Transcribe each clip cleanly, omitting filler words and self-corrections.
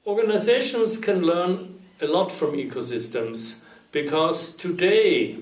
Organizations can learn a lot from ecosystems, because today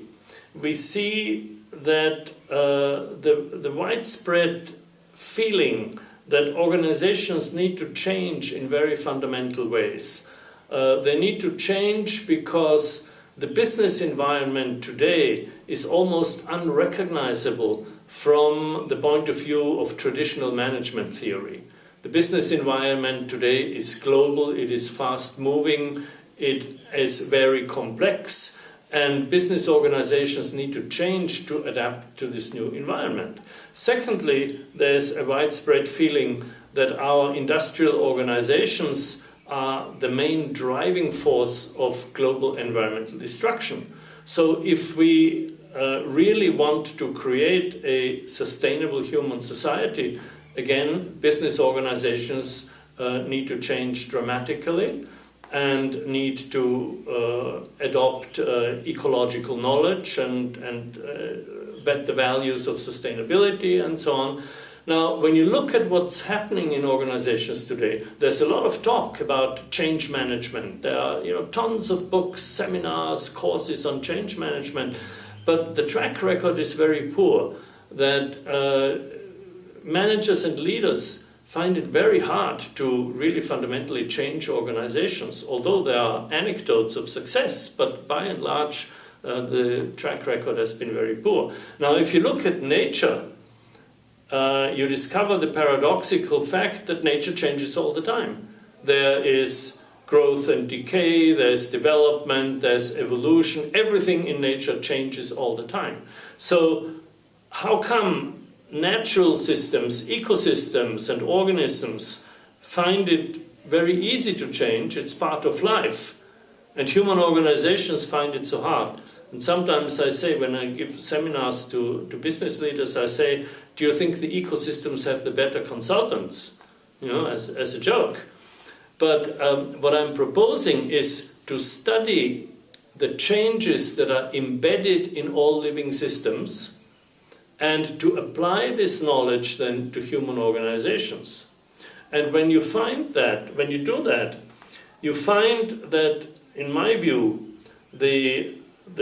we see that the widespread feeling that organizations need to change in very fundamental ways. They need to change because the business environment today is almost unrecognizable from the point of view of traditional management theory. The business environment today is global, it is fast moving, it is very complex, and business organizations need to change to adapt to this new environment. Secondly, there's a widespread feeling that our industrial organizations are the main driving force of global environmental destruction. So if we really want to create a sustainable human society, again, business organizations need to change dramatically and need to adopt ecological knowledge and vet the values of sustainability and so on. Now, when you look at what's happening in organizations today, there's a lot of talk about change management. There are tons of books, seminars, courses on change management, but the track record is very poor. That managers and leaders find it very hard to really fundamentally change organizations, although there are anecdotes of success, but by and large the track record has been very poor. Now, if you look at nature, you discover the paradoxical fact that nature changes all the time. There is growth and decay, there's development, there's evolution, everything in nature changes all the time. So how come natural systems, ecosystems and organisms find it very easy to change? It's part of life. And human organizations find it so hard. And sometimes I say, when I give seminars to business leaders, I say, do you think the ecosystems have the better consultants? As a joke. But what I'm proposing is to study the changes that are embedded in all living systems and to apply this knowledge then to human organizations. And when you find that, when you do that, you find that, in my view, the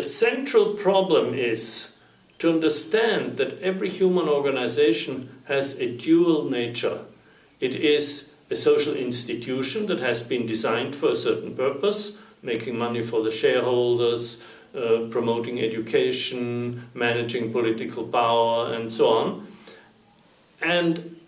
central problem is to understand that every human organization has a dual nature. It is a social institution that has been designed for a certain purpose, making money for the shareholders, promoting education, managing political power, and so on. And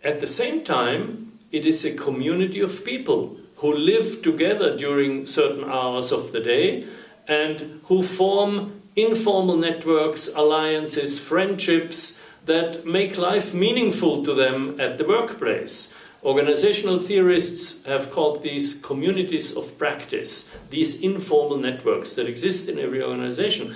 at the same time, it is a community of people who live together during certain hours of the day and who form informal networks, alliances, friendships that make life meaningful to them at the workplace. Organizational theorists have called these communities of practice, these informal networks that exist in every organization.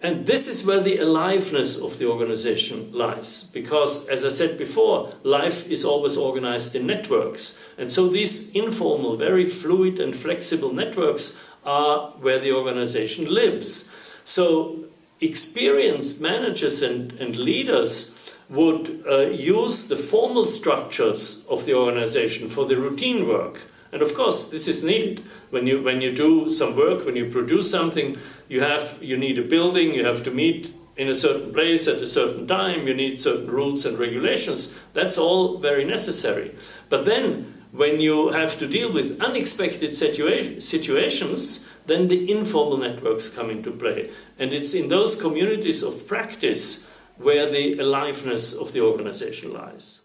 And this is where the aliveness of the organization lies. Because, as I said before, life is always organized in networks. And so these informal, very fluid and flexible networks are where the organization lives. So experienced managers and leaders would use the formal structures of the organization for the routine work. And of course, this is needed. When you do some work, when you produce something, you need a building, you have to meet in a certain place at a certain time, you need certain rules and regulations. That's all very necessary. But then, when you have to deal with unexpected situations, then the informal networks come into play. And it's in those communities of practice where the aliveness of the organization lies.